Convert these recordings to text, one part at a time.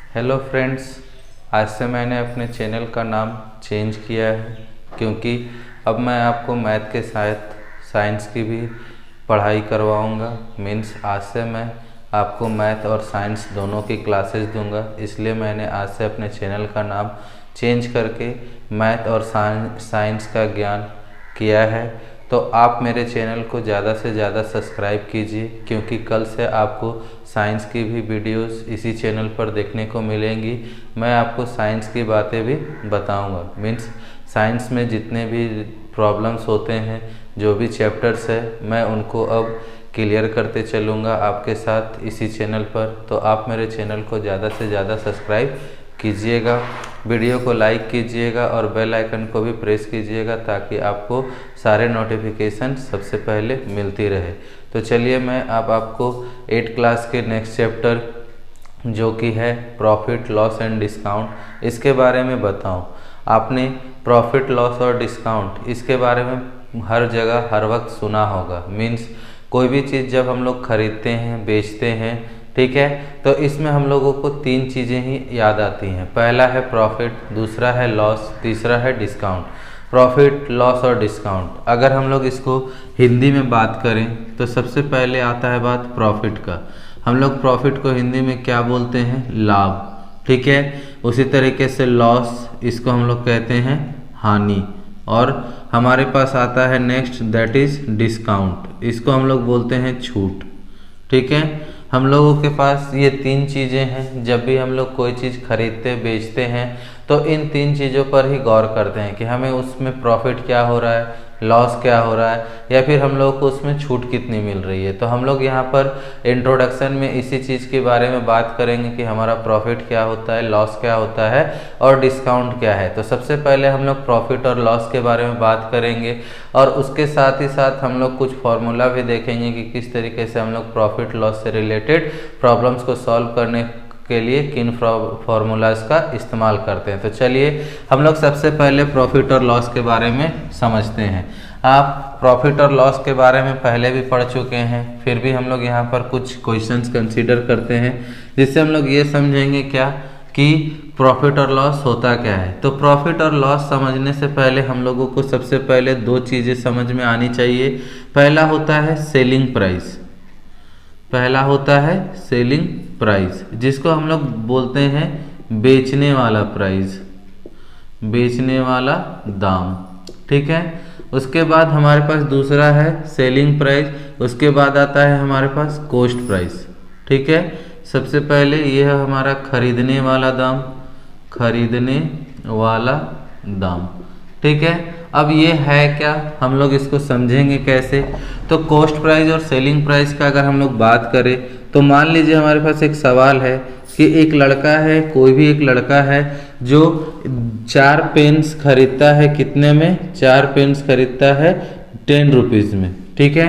Hello friends, आज से मैंने अपने चैनल का नाम चेंज किया है क्योंकि अब मैं आपको मैथ के साथ साइंस की भी पढ़ाई करवाऊंगा। मीन्स आज से मैं आपको मैथ और साइंस दोनों की क्लासेस दूंगा, इसलिए मैंने आज से अपने चैनल का नाम चेंज करके मैथ और साइंस का ज्ञान किया है। तो आप मेरे चैनल को ज़्यादा से ज़्यादा सब्सक्राइब कीजिए क्योंकि कल से आपको साइंस की भी वीडियोस इसी चैनल पर देखने को मिलेंगी। मैं आपको साइंस की बातें भी बताऊंगा। मीन्स साइंस में जितने भी प्रॉब्लम्स होते हैं, जो भी चैप्टर्स है, मैं उनको अब क्लियर करते चलूँगा आपके साथ इसी चैनल पर। तो आप मेरे चैनल को ज़्यादा से ज़्यादा सब्सक्राइब कीजिएगा, वीडियो को लाइक कीजिएगा और बेल आइकन को भी प्रेस कीजिएगा ताकि आपको सारे नोटिफिकेशन सबसे पहले मिलती रहे। तो चलिए मैं अब आपको 8 क्लास के नेक्स्ट चैप्टर जो कि है प्रॉफिट लॉस एंड डिस्काउंट, इसके बारे में बताऊं। आपने प्रॉफिट लॉस और डिस्काउंट इसके बारे में हर जगह हर वक्त सुना होगा। मीन्स कोई भी चीज़ जब हम लोग खरीदते हैं, बेचते हैं, ठीक है, तो इसमें हम लोगों को 3 चीज़ें ही याद आती हैं। पहला है प्रॉफिट, दूसरा है लॉस, तीसरा है डिस्काउंट। प्रॉफिट, लॉस और डिस्काउंट अगर हम लोग इसको हिंदी में बात करें तो सबसे पहले आता है बात प्रॉफिट का। हम लोग प्रॉफिट को हिंदी में क्या बोलते हैं? लाभ, ठीक है। उसी तरीके से लॉस, इसको हम लोग कहते हैं हानि। और हमारे पास आता है नेक्स्ट, दैट इज डिस्काउंट, इसको हम लोग बोलते हैं छूट, ठीक है। हम लोगों के पास ये 3 चीज़ें हैं। जब भी हम लोग कोई चीज़ खरीदते बेचते हैं तो इन 3 चीज़ों पर ही गौर करते हैं कि हमें उसमें प्रॉफिट क्या हो रहा है, लॉस क्या हो रहा है, या फिर हम लोग को उसमें छूट कितनी मिल रही है। तो हम लोग यहाँ पर इंट्रोडक्शन में इसी चीज़ के बारे में बात करेंगे कि हमारा प्रॉफिट क्या होता है, लॉस क्या होता है और डिस्काउंट क्या है। तो सबसे पहले हम लोग प्रॉफिट और लॉस के बारे में बात करेंगे और उसके साथ ही साथ हम लोग कुछ फॉर्मूला भी देखेंगे कि किस तरीके से हम लोग प्रॉफिट लॉस से रिलेटेड प्रॉब्लम्स को सॉल्व करने के लिए किन फॉर्मूलाज का इस्तेमाल करते हैं। तो चलिए हम लोग सबसे पहले प्रॉफिट और लॉस के बारे में समझते हैं। आप प्रॉफिट और लॉस के बारे में पहले भी पढ़ चुके हैं, फिर भी हम लोग यहाँ पर कुछ क्वेश्चंस कंसीडर करते हैं जिससे हम लोग ये समझेंगे क्या कि प्रॉफिट और लॉस होता क्या है। तो प्रॉफिट और लॉस समझने से पहले हम लोगों को सबसे पहले 2 चीज़ें समझ में आनी चाहिए। पहला होता है सेलिंग प्राइस, पहला होता है सेलिंग प्राइस, जिसको हम लोग बोलते हैं बेचने वाला प्राइस, बेचने वाला दाम, ठीक है। उसके बाद हमारे पास दूसरा है सेलिंग प्राइस, उसके बाद आता है हमारे पास कॉस्ट प्राइस, ठीक है। सबसे पहले ये है हमारा खरीदने वाला दाम, खरीदने वाला दाम, ठीक है। अब ये है क्या, हम लोग इसको समझेंगे कैसे। तो कॉस्ट प्राइस और सेलिंग प्राइस का अगर हम लोग बात करें तो मान लीजिए हमारे पास एक सवाल है कि एक लड़का है, कोई भी एक लड़का है जो 4 पेन्स खरीदता है, कितने में? 4 पेन्स खरीदता है 10 रुपीज़ में, ठीक है।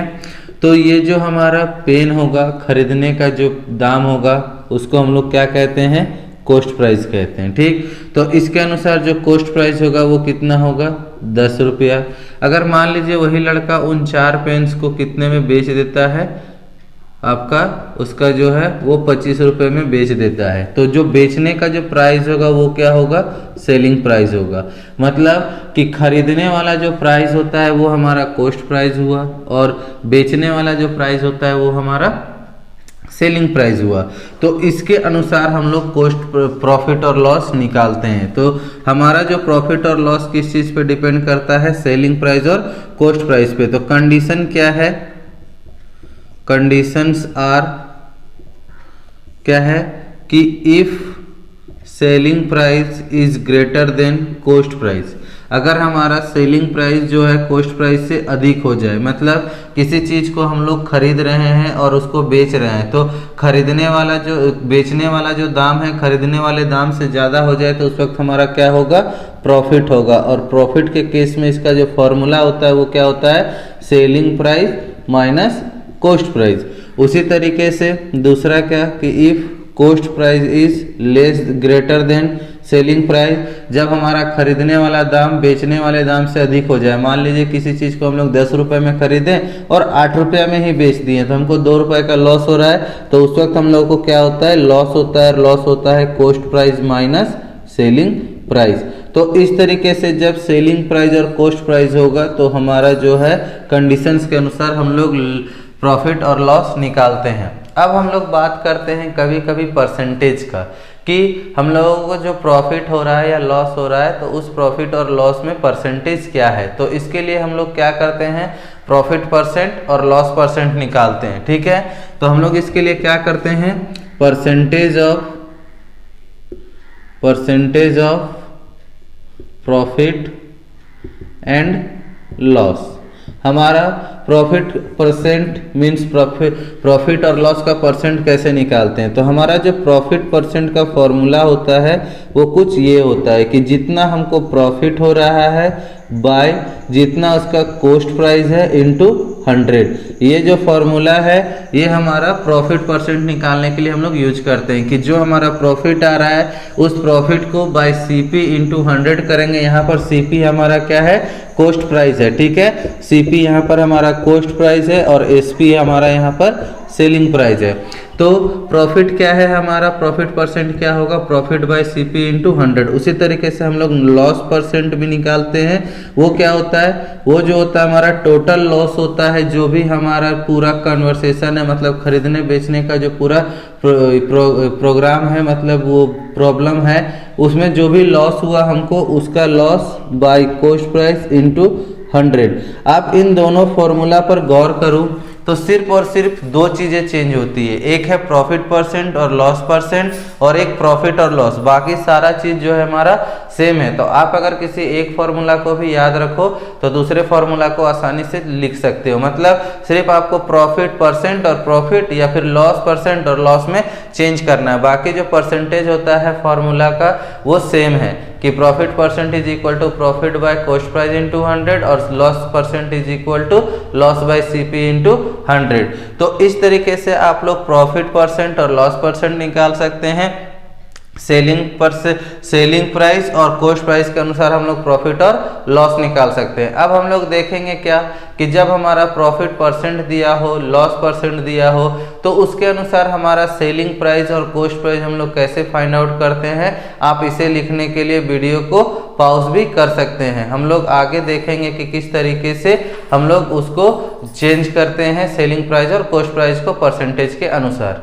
तो ये जो हमारा पेन होगा, खरीदने का जो दाम होगा, उसको हम लोग क्या कहते हैं? कॉस्ट प्राइस कहते हैं, ठीक। तो इसके अनुसार जो कॉस्ट प्राइस होगा वो कितना होगा? 10 रुपया। अगर मान लीजिए वही लड़का उन 4 पेन्स को कितने में बेच देता है, आपका उसका जो है वो 25 रुपये में बेच देता है, तो जो बेचने का जो प्राइस होगा वो क्या होगा? सेलिंग प्राइस होगा। मतलब कि खरीदने वाला जो प्राइस होता है वो हमारा कॉस्ट प्राइस हुआ और बेचने वाला जो प्राइस होता है वो हमारा सेलिंग प्राइस हुआ। तो इसके अनुसार हम लोग कॉस्ट, प्रॉफिट और लॉस निकालते हैं। तो हमारा जो प्रॉफिट और लॉस किस चीज़ पे डिपेंड करता है? सेलिंग प्राइस और कॉस्ट प्राइस पे। तो कंडीशन क्या है? कंडीशंस आर क्या है कि if selling price is greater than cost price, अगर हमारा सेलिंग प्राइस जो है कॉस्ट प्राइस से अधिक हो जाए, मतलब किसी चीज़ को हम लोग खरीद रहे हैं और उसको बेच रहे हैं, तो खरीदने वाला जो, बेचने वाला जो दाम है खरीदने वाले दाम से ज़्यादा हो जाए तो उस वक्त हमारा क्या होगा? प्रॉफिट होगा। और प्रॉफिट के केस में इसका जो फॉर्मूला होता है वो क्या होता है? Selling price minus cost price. उसी तरीके से दूसरा क्या कि if cost price is less greater than selling price जब हमारा खरीदने वाला दाम बेचने वाले दाम से अधिक हो जाए। मान लीजिए किसी चीज़ को हम लोग 10 रुपये में खरीदें और 8 रुपये में ही बेच दिए, तो हमको 2 रुपये का लॉस हो रहा है, तो उस वक्त हम लोग को क्या होता है, लॉस होता है। लॉस होता है cost price minus selling price. तो इस तरीके से जब सेलिंग प्राइस और कॉस्ट प्राइस होगा तो हमारा जो है कंडीशंस के अनुसार हम लोग प्रॉफिट और लॉस निकालते हैं। अब हम लोग बात करते हैं कभी कभी परसेंटेज का, कि हम लोगों को जो प्रॉफिट हो रहा है या लॉस हो रहा है तो उस प्रॉफिट और लॉस में परसेंटेज क्या है। तो इसके लिए हम लोग क्या करते हैं, प्रॉफिट परसेंट और लॉस परसेंट निकालते हैं। ठीक है, तो हम लोग इसके लिए क्या करते हैं, percentage of profit and loss. हमारा प्रॉफिट परसेंट मीन्स प्रॉफिट और लॉस का परसेंट कैसे निकालते हैं। तो हमारा जो प्रॉफिट परसेंट का फॉर्मूला होता है वो कुछ ये होता है कि जितना हमको प्रॉफिट हो रहा है बाय जितना उसका कॉस्ट प्राइस है इनटू 100। ये जो फॉर्मूला है ये हमारा प्रॉफिट परसेंट निकालने के लिए हम लोग यूज करते हैं कि जो हमारा प्रॉफिट आ रहा है उस प्रॉफिट को बाय सीपी इंटू 100 करेंगे। यहाँ पर सीपी हमारा क्या है, कॉस्ट प्राइस है। ठीक है, सीपी यहाँ पर हमारा कॉस्ट प्राइस है और एसपी हमारा यहाँ पर सेलिंग प्राइस है। तो प्रॉफिट क्या है हमारा, प्रॉफिट परसेंट क्या होगा, प्रॉफिट बाय सीपी इंटू 100। उसी तरीके से हम लोग लॉस परसेंट भी निकालते हैं। वो क्या होता है, वो जो होता है हमारा टोटल लॉस होता है, जो भी हमारा पूरा कन्वर्सेशन है, मतलब खरीदने बेचने का जो पूरा प्रोग्राम है, मतलब वो प्रॉब्लम है, उसमें जो भी लॉस हुआ हमको उसका loss by cost price into 100। आप इन दोनों फॉर्मूला पर गौर करूं तो सिर्फ और सिर्फ दो चीजें चेंज होती है, एक है प्रॉफिट परसेंट और लॉस परसेंट और एक प्रॉफिट और लॉस। बाकी सारा चीज जो है हमारा सेम है। तो आप अगर किसी एक फॉर्मूला को भी याद रखो तो दूसरे फॉर्मूला को आसानी से लिख सकते हो। मतलब सिर्फ आपको प्रॉफिट परसेंट और प्रॉफिट या फिर लॉस परसेंट और लॉस में चेंज करना है। बाकी जो परसेंटेज होता है फॉर्मूला का वो सेम है कि profit percent is equal to profit by cost price into 100 और loss percent is equal to loss by CP into 100। तो इस तरीके से आप लोग प्रॉफिट परसेंट और लॉस परसेंट निकाल सकते हैं। सेलिंग प्राइस और कॉस्ट प्राइस के अनुसार हम लोग प्रॉफिट और लॉस निकाल सकते हैं। अब हम लोग देखेंगे क्या कि जब हमारा प्रॉफिट परसेंट दिया हो, लॉस परसेंट दिया हो, तो उसके अनुसार हमारा सेलिंग प्राइस और कॉस्ट प्राइस हम लोग कैसे फाइंड आउट करते हैं। आप इसे लिखने के लिए वीडियो को पॉज भी कर सकते हैं। हम लोग आगे देखेंगे कि किस तरीके से हम लोग उसको चेंज करते हैं सेलिंग प्राइस और कॉस्ट प्राइस को परसेंटेज के अनुसार।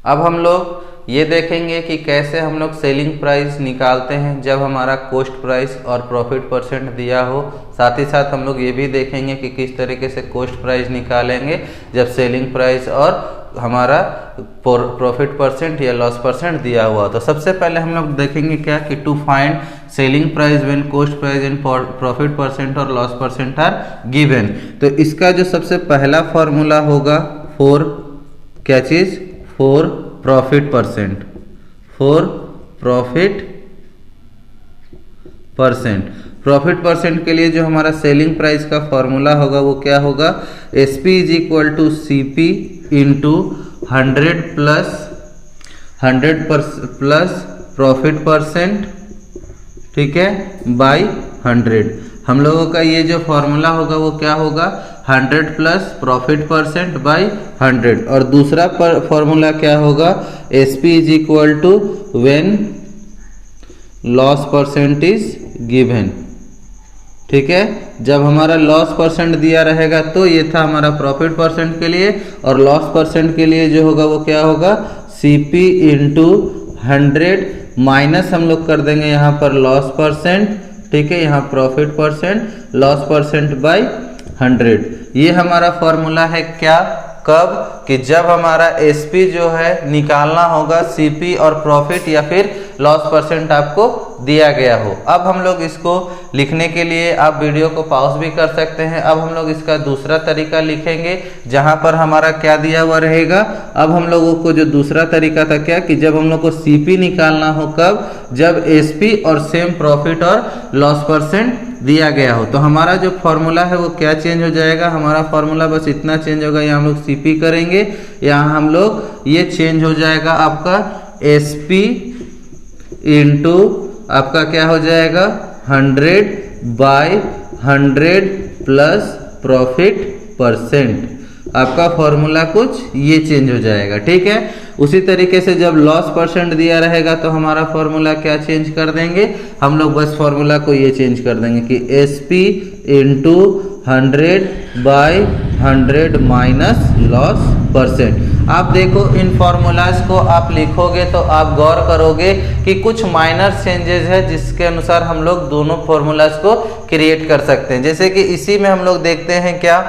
अब हम लोग ये देखेंगे कि कैसे हम लोग सेलिंग प्राइस निकालते हैं जब हमारा कॉस्ट प्राइस और प्रॉफिट परसेंट दिया हो। साथ ही साथ हम लोग ये भी देखेंगे कि किस तरीके से कॉस्ट प्राइस निकालेंगे जब सेलिंग प्राइस और हमारा प्रॉफिट परसेंट या लॉस परसेंट दिया हुआ। तो सबसे पहले हम लोग देखेंगे क्या कि to find selling price when cost price and profit percent और लॉस परसेंट आर गिवन। तो इसका जो सबसे पहला फॉर्मूला होगा फॉर क्या चीज, for profit percent, for profit percent. Profit percent के लिए जो हमारा सेलिंग प्राइस का फॉर्मूला होगा वो क्या होगा, SP is equal to CP into 100 plus profit percent, ठीक है, बाई 100। हम लोगों का ये जो फॉर्मूला होगा वो क्या होगा, 100 प्लस प्रॉफिट परसेंट बाई 100। और दूसरा फॉर्मूला क्या होगा, SP is equal to when loss percent is given. ठीक है, जब हमारा लॉस परसेंट दिया रहेगा तो ये था हमारा प्रॉफिट परसेंट के लिए, और लॉस परसेंट के लिए जो होगा वो क्या होगा, सीपी इंटू 100 माइनस हम लोग कर देंगे यहाँ पर लॉस परसेंट। ठीक है, यहाँ profit percent, loss percent by 100। ये हमारा फॉर्मूला है क्या, कब कि जब हमारा एसपी जो है निकालना होगा सीपी और प्रॉफिट या फिर लॉस परसेंट आपको दिया गया हो। अब हम लोग इसको लिखने के लिए आप वीडियो को पॉज भी कर सकते हैं। अब हम लोग इसका दूसरा तरीका लिखेंगे जहां पर हमारा क्या दिया हुआ रहेगा। अब हम लोगों को जो दूसरा तरीका था क्या कि जब हम लोग को सीपी निकालना हो, कब, जब एसपी और सेम प्रॉफिट और लॉस परसेंट दिया गया हो। तो हमारा जो फॉर्मूला है वो क्या चेंज हो जाएगा, हमारा फॉर्मूला बस इतना चेंज होगा, यहाँ हम लोग सीपी करेंगे, यहाँ हम लोग ये चेंज हो जाएगा आपका एसपी इंटू आपका क्या हो जाएगा 100/100 प्लस प्रॉफिट %। आपका फॉर्मूला कुछ ये चेंज हो जाएगा, ठीक है। उसी तरीके से जब लॉस % दिया रहेगा तो हमारा फॉर्मूला क्या चेंज कर देंगे हम लोग, बस फॉर्मूला को ये चेंज कर देंगे कि SP इंटू 100/100 माइनस लॉस %। आप देखो इन फॉर्मूलाज को आप लिखोगे तो आप गौर करोगे कि कुछ माइनर चेंजेस है जिसके अनुसार हम लोग दोनों फॉर्मूलाज को क्रिएट कर सकते हैं। जैसे कि इसी में हम लोग देखते हैं क्या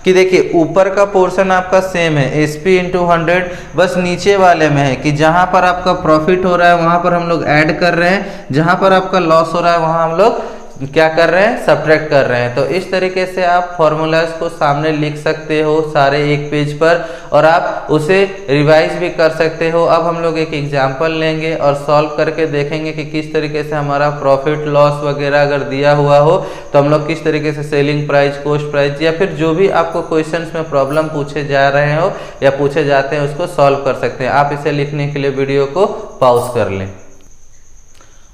कि देखिए ऊपर का पोर्शन आपका सेम है SP इंटू 100, बस नीचे वाले में है कि जहां पर आपका प्रॉफिट हो रहा है वहां पर हम लोग ऐड कर रहे हैं, जहां पर आपका लॉस हो रहा है वहां हम लोग क्या कर रहे हैं सब्ट्रैक्ट कर रहे हैं। तो इस तरीके से आप फॉर्मूलाज को सामने लिख सकते हो सारे एक पेज पर, और आप उसे रिवाइज भी कर सकते हो। अब हम लोग एक एग्जांपल लेंगे और सॉल्व करके देखेंगे कि किस तरीके से हमारा प्रॉफिट लॉस वगैरह अगर दिया हुआ हो तो हम लोग किस तरीके से सेलिंग प्राइस, कॉस्ट प्राइस, या फिर जो भी आपको क्वेश्चंस में प्रॉब्लम पूछे जा रहे हो या पूछे जाते हैं उसको सॉल्व कर सकते हैं। आप इसे लिखने के लिए वीडियो को पॉज कर लें।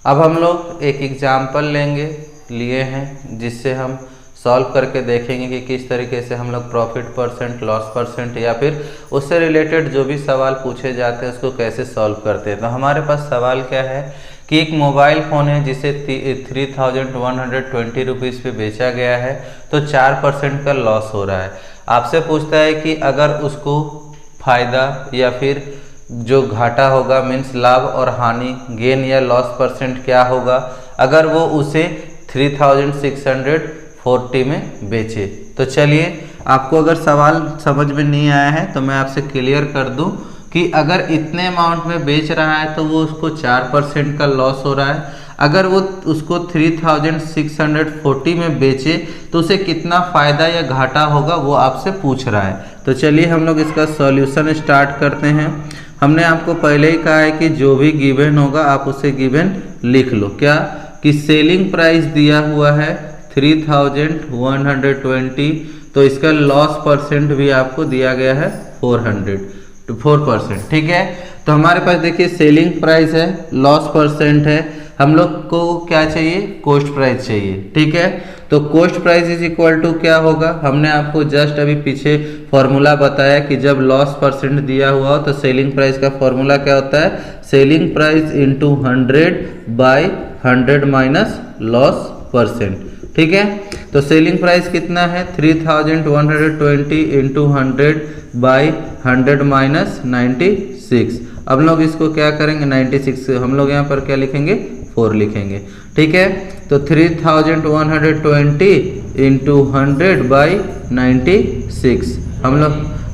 अब हम लोग एक एग्जाम्पल लिए हैं जिससे हम सॉल्व करके देखेंगे कि किस तरीके से हम लोग प्रॉफिट %, लॉस % या फिर उससे रिलेटेड जो भी सवाल पूछे जाते हैं उसको कैसे सॉल्व करते हैं। तो हमारे पास सवाल क्या है कि एक मोबाइल फ़ोन है जिसे 3120 रुपीज़ पे बेचा गया है, तो 4% का लॉस हो रहा है। आपसे पूछता है कि अगर उसको फ़ायदा या फिर जो घाटा होगा मीन्स लाभ और हानि, गेन या लॉस % क्या होगा अगर वो उसे 3640 में बेचे। तो चलिए, आपको अगर सवाल समझ में नहीं आया है तो मैं आपसे क्लियर कर दूं कि अगर इतने अमाउंट में बेच रहा है तो वो उसको 4% का लॉस हो रहा है। अगर वो उसको 3640 में बेचे तो उसे कितना फ़ायदा या घाटा होगा वो आपसे पूछ रहा है। तो चलिए हम लोग इसका सॉल्यूशन स्टार्ट करते हैं। हमने आपको पहले ही कहा है कि जो भी गिवन होगा आप उसे गिवन लिख लो। क्या कि सेलिंग प्राइस दिया हुआ है 3120, तो इसका लॉस % भी आपको दिया गया है 4%, ठीक है। तो हमारे पास देखिए सेलिंग प्राइस है, लॉस % है, हम लोग को क्या चाहिए कॉस्ट प्राइस चाहिए, ठीक है। तो cost price is equal to क्या होगा, हमने आपको जस्ट अभी पीछे फॉर्मूला बताया कि जब लॉस % दिया हुआ हो तो सेलिंग प्राइस का फॉर्मूला क्या होता है, selling price into 100/100 minus loss %, ठीक है। तो सेलिंग प्राइस कितना है 3120 इंटू 100/100 माइनस 96। अब लोग इसको क्या करेंगे 96, हम लोग यहाँ पर क्या लिखेंगे 4 लिखेंगे, ठीक है। तो 3120 इंटू 100/96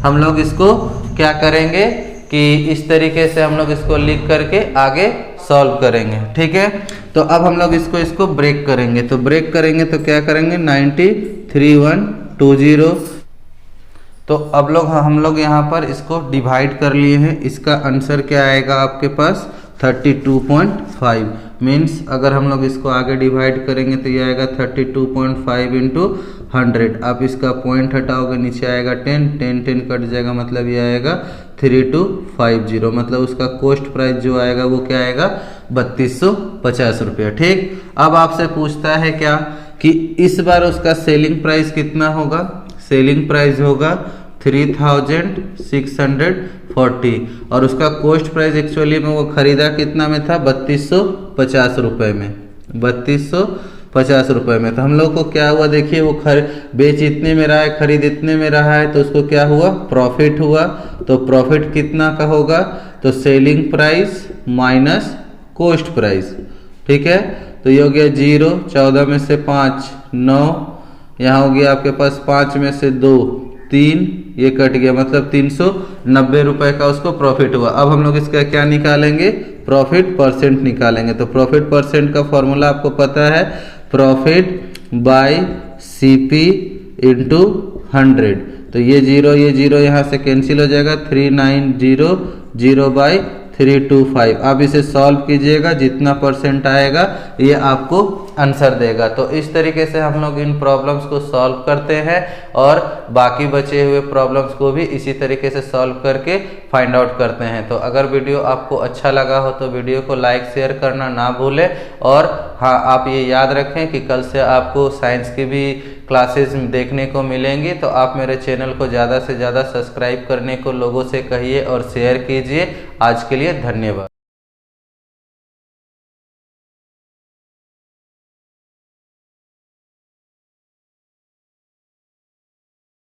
हम लोग इसको क्या करेंगे कि इस तरीके से हम लोग इसको लिख करके आगे सॉल्व करेंगे, ठीक है। तो अब हम लोग इसको ब्रेक करेंगे, तो ब्रेक करेंगे तो क्या करेंगे 903120। तो अब हम लोग यहाँ पर इसको डिवाइड कर लिए हैं। इसका आंसर क्या आएगा आपके पास 32.5 मीन्स अगर हम लोग इसको आगे डिवाइड करेंगे तो ये आएगा 32.5 इंटू 100। आप इसका पॉइंट हटाओगे नीचे आएगा 10 कट जाएगा, मतलब ये आएगा 3250, मतलब उसका कॉस्ट प्राइस जो आएगा वो क्या आएगा 3250 रुपया, ठीक। अब आपसे पूछता है क्या कि इस बार उसका सेलिंग प्राइस कितना होगा, सेलिंग प्राइस होगा 3640 और उसका कॉस्ट प्राइस एक्चुअली में वो खरीदा कितना में था 3250 रुपये में, 3250 रुपये में। तो हम लोग को क्या हुआ देखिए वो बेच इतने में रहा है, खरीद इतने में रहा है, तो उसको क्या हुआ प्रॉफिट हुआ। तो प्रॉफिट कितना का होगा, तो selling price minus cost price, ठीक है। तो ये हो गया 0, 14 में से 5 9, यहाँ हो गया आपके पास 5 में से 2 3, ये कट गया, मतलब 390 रुपए का उसको प्रॉफिट हुआ। अब हम लोग इसका क्या निकालेंगे प्रॉफिट % निकालेंगे। तो प्रॉफिट % का फॉर्मूला आपको पता है, प्रॉफिट बाय CP इंटू 100। तो ये 0 यहाँ से कैंसिल हो जाएगा, 3900/325। आप इसे सॉल्व कीजिएगा, जितना % आएगा ये आपको आंसर देगा। तो इस तरीके से हम लोग इन प्रॉब्लम्स को सॉल्व करते हैं और बाकी बचे हुए प्रॉब्लम्स को भी इसी तरीके से सॉल्व करके फाइंड आउट करते हैं। तो अगर वीडियो आपको अच्छा लगा हो तो वीडियो को लाइक शेयर करना ना भूलें। और हाँ, आप ये याद रखें कि कल से आपको साइंस की भी क्लासेस देखने को मिलेंगी। तो आप मेरे चैनल को ज़्यादा से ज़्यादा सब्सक्राइब करने को लोगों से कहिए और शेयर कीजिए। आज के लिए धन्यवाद।